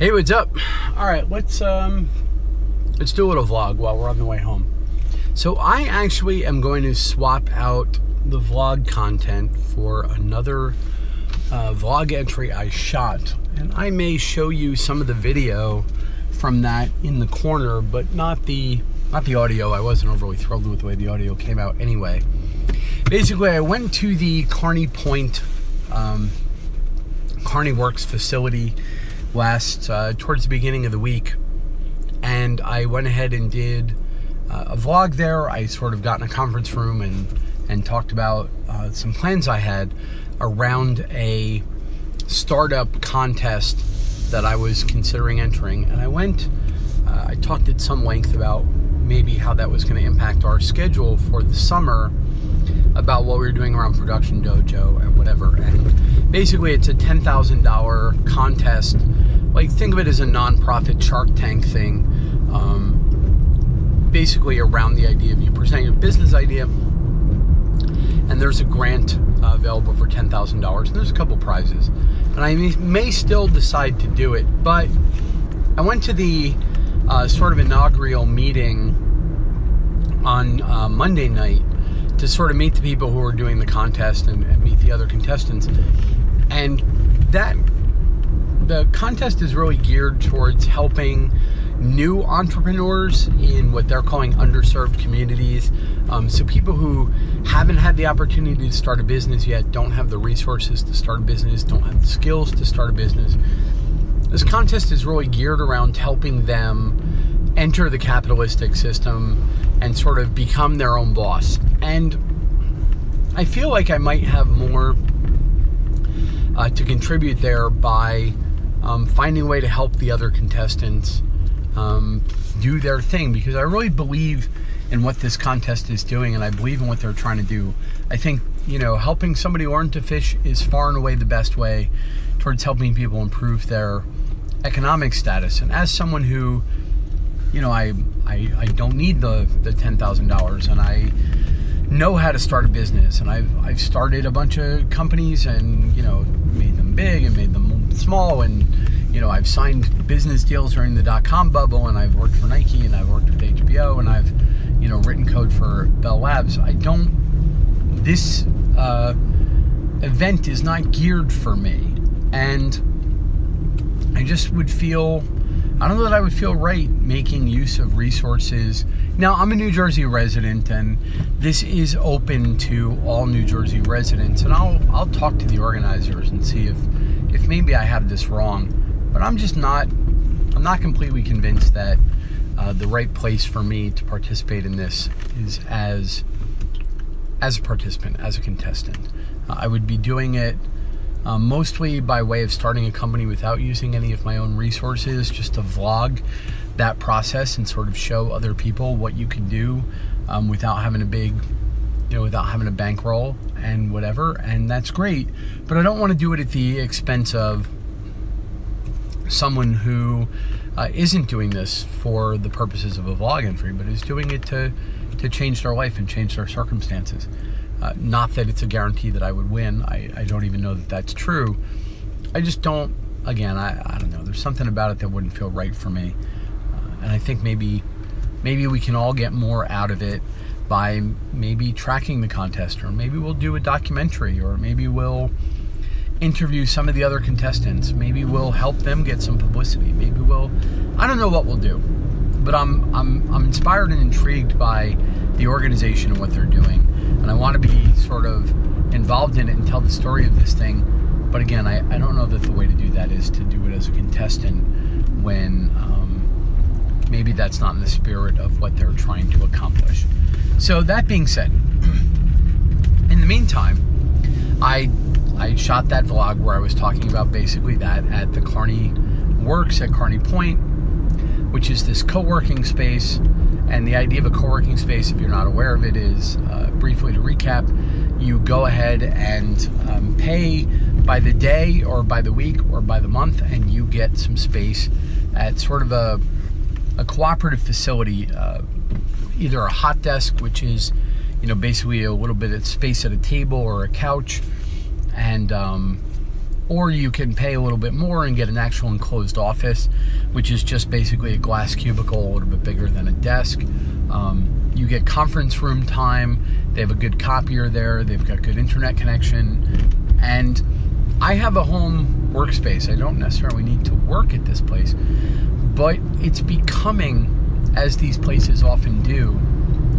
Hey, what's up? All right, let's do a little vlog while we're on the way home. So I actually am going to swap out the vlog content for another vlog entry I shot, and I may show you some of the video from that in the corner, but not the audio. I wasn't overly thrilled with the way the audio came out anyway. Basically, I went to the Kearny Point Kearny Works facility towards the beginning of the week, and I went ahead and did a vlog there. I sort of got in a conference room and talked about some plans I had around a startup contest that I was considering entering, and I talked at some length about maybe how that was going to impact our schedule for the summer, about what we were doing around Production Dojo and whatever. And basically it's a $10,000 contest. Like, think of it as a non-profit Shark Tank thing, basically around the idea of you presenting a business idea, and there's a grant available for $10,000, and there's a couple prizes, and I may still decide to do it. But I went to the sort of inaugural meeting on Monday night to sort of meet the people who were doing the contest and meet the other contestants. And the contest is really geared towards helping new entrepreneurs in what they're calling underserved communities. So people who haven't had the opportunity to start a business yet, don't have the resources to start a business, don't have the skills to start a business. This contest is really geared around helping them enter the capitalistic system and sort of become their own boss. And I feel like I might have more to contribute there by finding a way to help the other contestants do their thing, because I really believe in what this contest is doing, and I believe in what they're trying to do. I think, helping somebody learn to fish is far and away the best way towards helping people improve their economic status. And as someone who, I don't need the $10,000, and I know how to start a business, and I've started a bunch of companies and made them big and made them small, and I've signed business deals during the .com bubble, and I've worked for Nike, and I've worked with HBO, and I've written code for Bell Labs. This event is not geared for me, and I just would feel, I don't know that I would feel right making use of resources. Now, I'm a New Jersey resident, and this is open to all New Jersey residents, and I'll talk to the organizers and see if maybe I have this wrong, but I'm not completely convinced that the right place for me to participate in this is as a participant, as a contestant. I would be doing it mostly by way of starting a company without using any of my own resources, just to vlog that process and sort of show other people what you can do without having without having a bankroll and whatever. And that's great, but I don't want to do it at the expense of someone who isn't doing this for the purposes of a vlog entry, but is doing it to change their life and change their circumstances. Not that it's a guarantee that I would win. I don't even know that that's true. I just don't, again, I don't know. There's something about it that wouldn't feel right for me. And I think maybe we can all get more out of it by maybe tracking the contest, or maybe we'll do a documentary, or maybe we'll interview some of the other contestants. Maybe we'll help them get some publicity. Maybe I don't know what we'll do. But I'm inspired and intrigued by the organization and what they're doing, and I want to be sort of involved in it and tell the story of this thing. But again, I don't know that the way to do that is to do it as a contestant, when maybe that's not in the spirit of what they're trying to accomplish. So that being said, in the meantime, I shot that vlog where I was talking about basically that at the Kearny Works at Kearny Point, which is this co-working space. And the idea of a co-working space, if you're not aware of it, is, briefly to recap, you go ahead and pay by the day or by the week or by the month, and you get some space at sort of a cooperative facility, either a hot desk, which is, basically a little bit of space at a table or a couch, and or you can pay a little bit more and get an actual enclosed office, which is just basically a glass cubicle, a little bit bigger than a desk. You get conference room time. They have a good copier there. They've got good internet connection. And I have a home workspace. I don't necessarily need to work at this place, but it's becoming, as these places often do,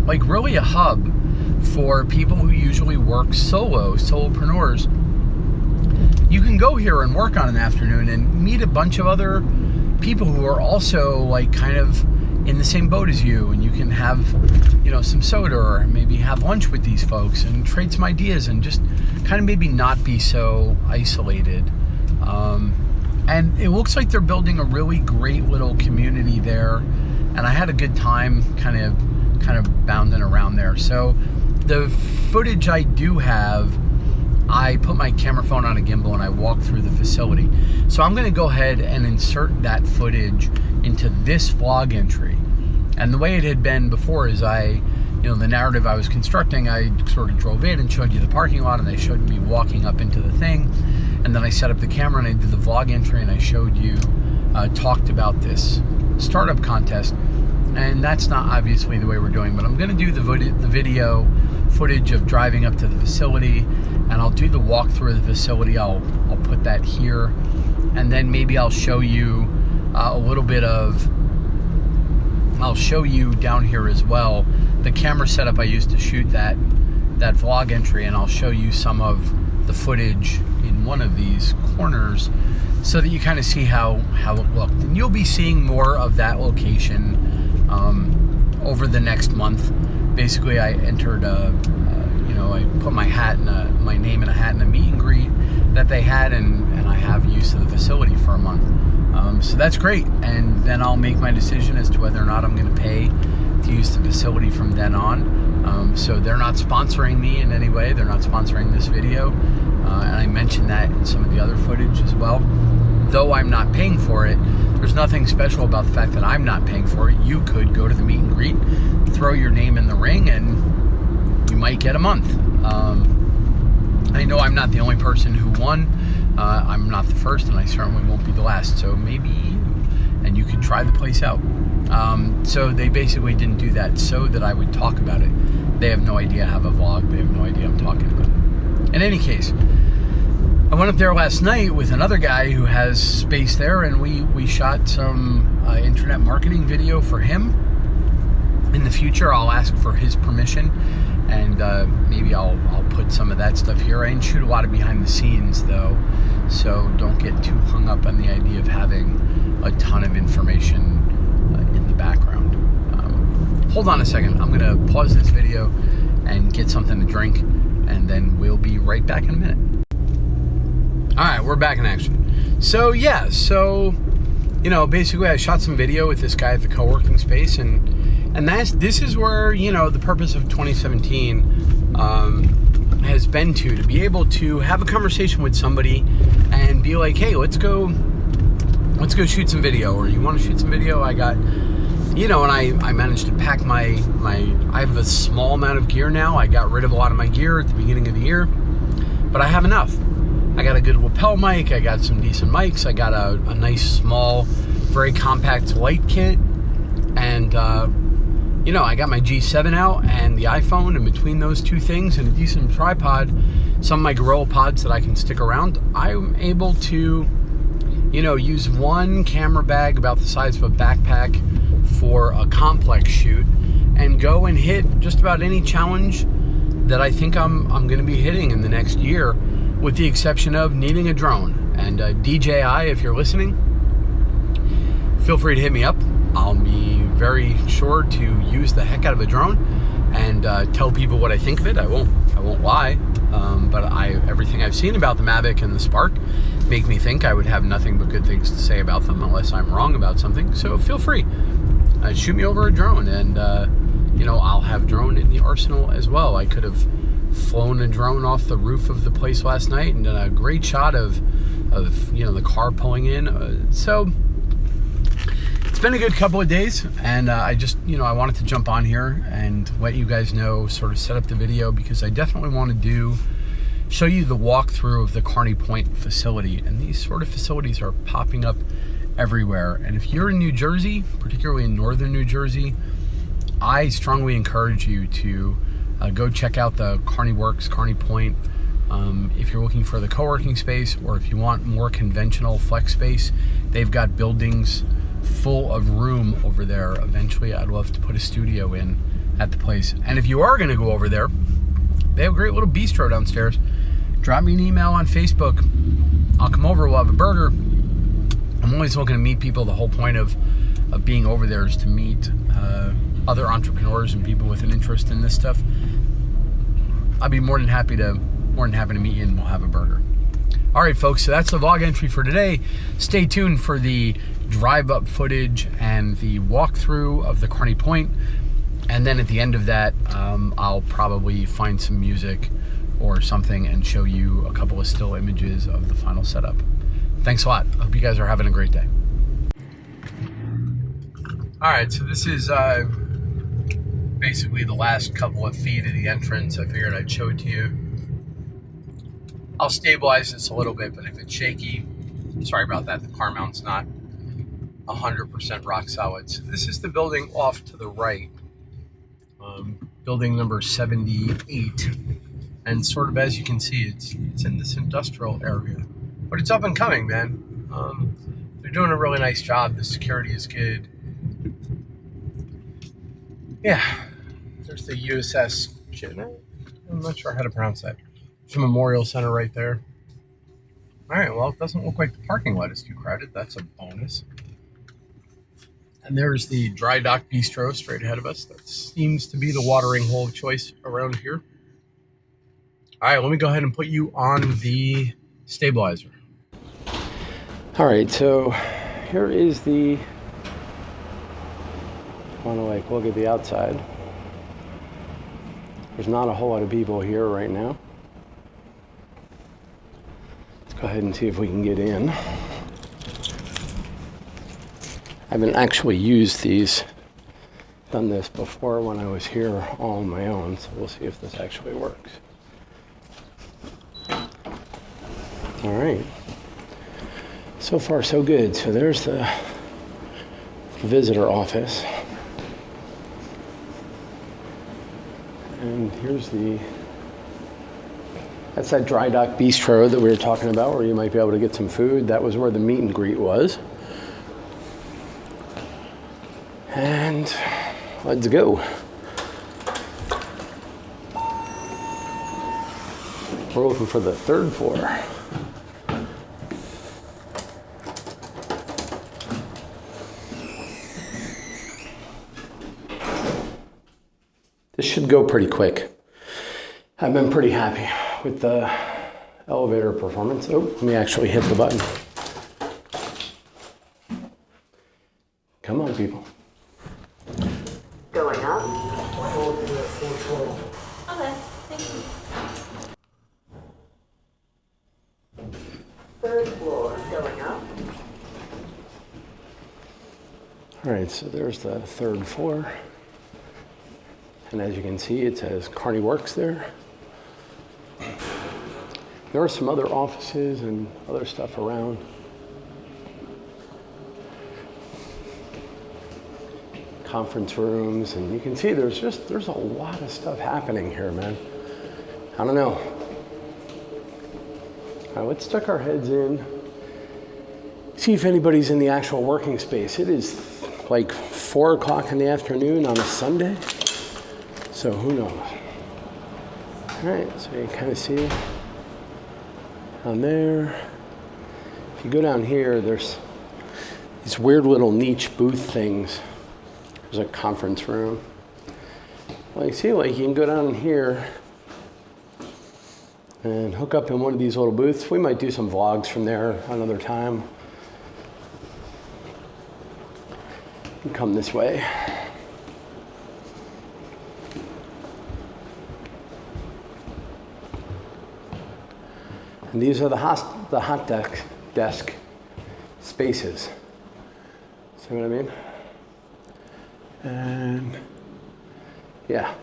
like really a hub for people who usually work solopreneurs. You can go here and work on an afternoon and meet a bunch of other people who are also like kind of in the same boat as you, and you can have, some soda or maybe have lunch with these folks and trade some ideas and just kind of maybe not be so isolated. And it looks like they're building a really great little community there, and I had a good time kind of bounding around there. So the footage I do have, I put my camera phone on a gimbal and I walked through the facility. So I'm going to go ahead and insert that footage into this vlog entry. And the way it had been before is the narrative I was constructing, I sort of drove in and showed you the parking lot, and I showed me walking up into the thing. And then I set up the camera and I did the vlog entry, and I showed you, talked about this startup contest. And that's not obviously the way we're doing, but I'm going to do the video footage of driving up to the facility, and I'll do the walkthrough of the facility. I'll put that here, and then maybe I'll show you I'll show you down here as well the camera setup I used to shoot that vlog entry, and I'll show you some of the footage in one of these corners so that you kind of see how it looked. And you'll be seeing more of that location over the next month. Basically, I entered I put my name in a hat in a meet and greet that they had, and I have use of the facility for a month. So that's great, and then I'll make my decision as to whether or not I'm going to pay to use the facility from then on. So they're not sponsoring me in any way. They're not sponsoring this video, and I mentioned that in some of the other footage as well. Though I'm not paying for it, there's nothing special about the fact that I'm not paying for it. You could go to the meet and greet, throw your name in the ring, and you might get a month. I know I'm not the only person who won. I'm not the first, and I certainly won't be the last. So maybe and you could try the place out. So they basically didn't do that so that I would talk about it. They have no idea I have a vlog. They have no idea I'm talking about it. In any case, I went up there last night with another guy who has space there, and we shot some internet marketing video for him. In the future, I'll ask for his permission, and maybe I'll put some of that stuff here. I didn't shoot a lot of behind the scenes, though, so don't get too hung up on the idea of having a ton of information in the background. Hold on a second. I'm going to pause this video and get something to drink, and then we'll be right back in a minute. All right, we're back in action. So, yeah, basically I shot some video with this guy at the co-working space, and this is where, the purpose of 2017 has been to be able to have a conversation with somebody and be like, hey, let's go shoot some video, or you want to shoot some video? I got, and I managed to pack I have a small amount of gear now. I got rid of a lot of my gear at the beginning of the year, but I have enough. I got a good lapel mic, I got some decent mics, I got a nice, small, very compact light kit, and, I got my G7 out and the iPhone, and between those two things and a decent tripod, some of my Gorilla Pods that I can stick around, I'm able to, use one camera bag about the size of a backpack for a complex shoot and go and hit just about any challenge that I think I'm going to be hitting in the next year, with the exception of needing a drone. And DJI, if you're listening, feel free to hit me up. I'll be very sure to use the heck out of a drone and tell people what I think of it. I won't lie, but everything I've seen about the Mavic and the Spark make me think I would have nothing but good things to say about them, unless I'm wrong about something. So feel free, shoot me over a drone, and I'll have drone in the arsenal as well. I could have flown a drone off the roof of the place last night and done a great shot of the car pulling in. So it's been a good couple of days, and I just I wanted to jump on here and let you guys know, sort of set up the video, because I definitely want to do show you the walkthrough of the Kearny Point facility. And these sort of facilities are popping up everywhere. And if you're in New Jersey, particularly in northern New Jersey, I strongly encourage you to go check out the Kearny Works, Kearny Point. If you're looking for the co-working space, or if you want more conventional flex space, they've got buildings full of room over there. Eventually, I'd love to put a studio in at the place. And if you are going to go over there, they have a great little bistro downstairs. Drop me an email on Facebook. I'll come over, we'll have a burger. I'm always looking to meet people. The whole point of being over there is to meet other entrepreneurs and people with an interest in this stuff. I'd be more than happy to meet you, and we'll have a burger. All right, folks, so that's the vlog entry for today. Stay tuned for the drive-up footage and the walkthrough of the Kearny Point. And then at the end of that, I'll probably find some music or something and show you a couple of still images of the final setup. Thanks a lot. I hope you guys are having a great day. All right, so this is basically the last couple of feet of the entrance. I figured I'd show it to you. I'll stabilize this a little bit, but if it's shaky, sorry about that. The car mount's not 100% rock solid. So this is the building off to the right, building number 78. And sort of as you can see, it's in this industrial area, but it's up and coming, man. They're doing a really nice job. The security is good. Yeah, there's the USS shit. I'm not sure how to pronounce that. There's a memorial center right there. All right, well, it doesn't look like the parking lot is too crowded. That's a bonus. And there's the Dry Dock Bistro straight ahead of us. That seems to be the watering hole of choice around here. All right, let me go ahead and put you on the stabilizer. All right, so here is the, I want to like look at the outside. There's not a whole lot of people here right now. Let's go ahead and see if we can get in. I haven't actually used these, done this before when I was here all on my own, so we'll see if this actually works. All right, so far so good. So there's the visitor office. And here's that's that Dry Dock Bistro that we were talking about, where you might be able to get some food. That was where the meet and greet was. And let's go. We're looking for the third floor. This should go pretty quick. I've been pretty happy with the elevator performance. Oh, let me actually hit the button. Come on, people. Going up. Okay, thank you. Third floor going up. All right, so there's the third floor. And as you can see, it says Kearny Works there. There are some other offices and other stuff around. Conference rooms, and you can see there's a lot of stuff happening here, man. I don't know. All right, let's stick our heads in, see if anybody's in the actual working space. It is like 4 o'clock in the afternoon on a Sunday, so who knows? All right, so you kind of see down there. If you go down here, there's these weird little niche booth things. There's a conference room. Well, you see, like, you can go down here and hook up in one of these little booths. We might do some vlogs from there another time. You can come this way. And these are the hot desk spaces. See what I mean? And yeah,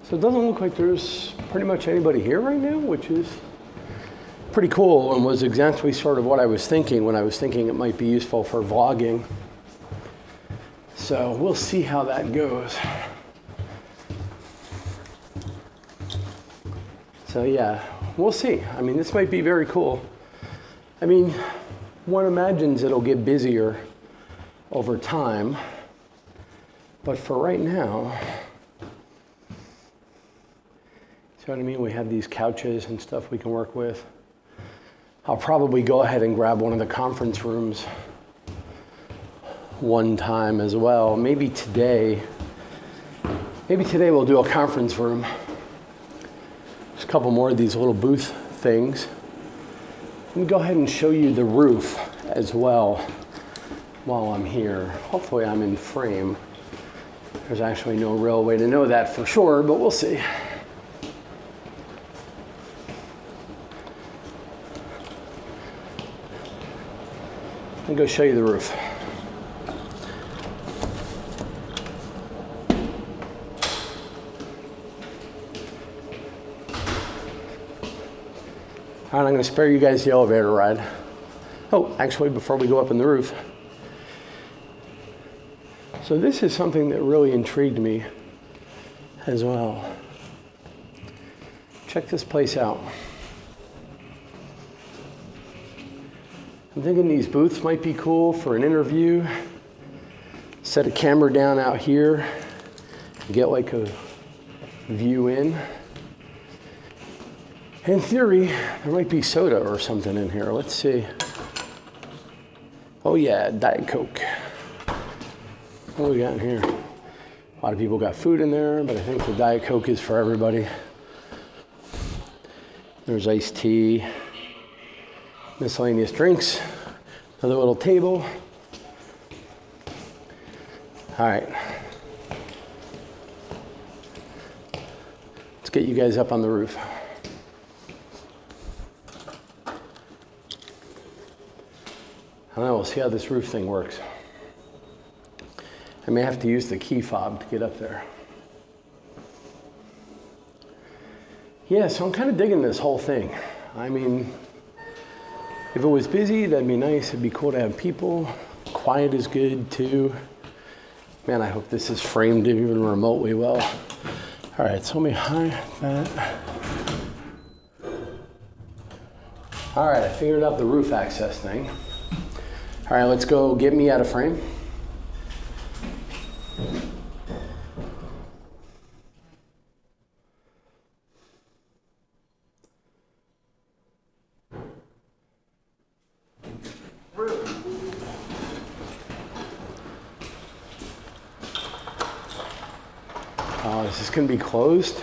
So it doesn't look like there's pretty much anybody here right now, which is pretty cool and was exactly sort of what I was thinking when I was thinking it might be useful for vlogging. So we'll see how that goes. So yeah, we'll see. I mean, this might be very cool. I mean, one imagines it'll get busier over time, but for right now, see what I mean? We have these couches and stuff we can work with. I'll probably go ahead and grab one of the conference rooms one time as well. Maybe today we'll do a conference room. There's a couple more of these little booth things. Let me go ahead and show you the roof as well while I'm here. Hopefully I'm in frame. There's actually no real way to know that for sure, but we'll see. I'll go show you the roof. All right, I'm going to spare you guys the elevator ride. Oh, actually, before we go up in the roof. So this is something that really intrigued me as well. Check this place out. I'm thinking these booths might be cool for an interview. Set a camera down out here, get like a view in. In theory, there might be soda or something in here. Let's see. Oh yeah, Diet Coke. What do we got in here? A lot of people got food in there, but I think the Diet Coke is for everybody. There's iced tea, miscellaneous drinks, another little table. All right. Let's get you guys up on the roof. I don't know, we'll see how this roof thing works. I may have to use the key fob to get up there. Yeah, so I'm kind of digging this whole thing. I mean, if it was busy, that'd be nice. It'd be cool to have people. Quiet is good too. Man, I hope this is framed even remotely well. All right, so let me hide that. All right, I figured out the roof access thing. All right, let's go get me out of frame. Oh, is this gonna be closed?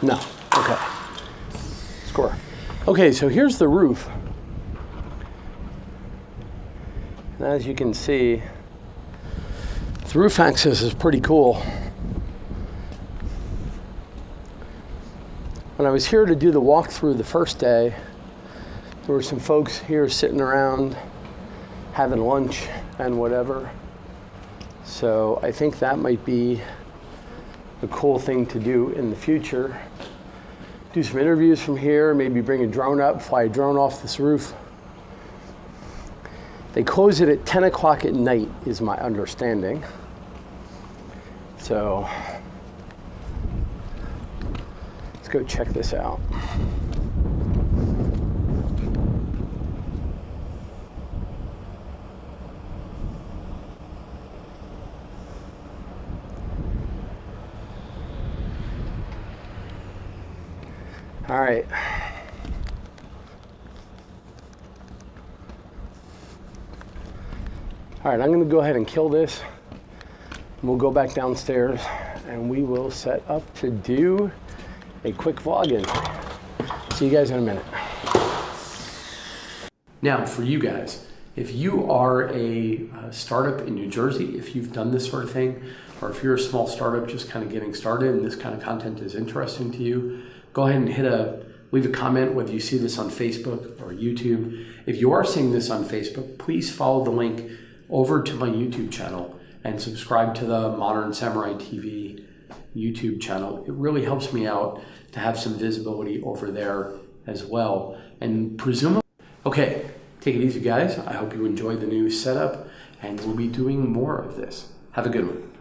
No, okay. Score. Okay, so here's the roof. And as you can see, the roof access is pretty cool. When I was here to do the walkthrough the first day, there were some folks here sitting around having lunch and whatever. So I think that might be a cool thing to do in the future. Do some interviews from here, maybe bring a drone up, fly a drone off this roof. They close it at 10 o'clock at night is my understanding. So let's go check this out. All right. All right, I'm going to go ahead and kill this. We'll go back downstairs and we will set up to do a quick vlog in. See you guys in a minute. Now, for you guys, if you are a startup in New Jersey, if you've done this sort of thing, or if you're a small startup just kind of getting started and this kind of content is interesting to you, go ahead and hit a Leave a comment whether you see this on Facebook or YouTube. If you are seeing this on Facebook, please follow the link over to my YouTube channel and subscribe to the Modern Samurai TV YouTube channel. It really helps me out to have some visibility over there as well. And presumably, okay, take it easy guys. I hope you enjoyed the new setup and we'll be doing more of this. Have a good one.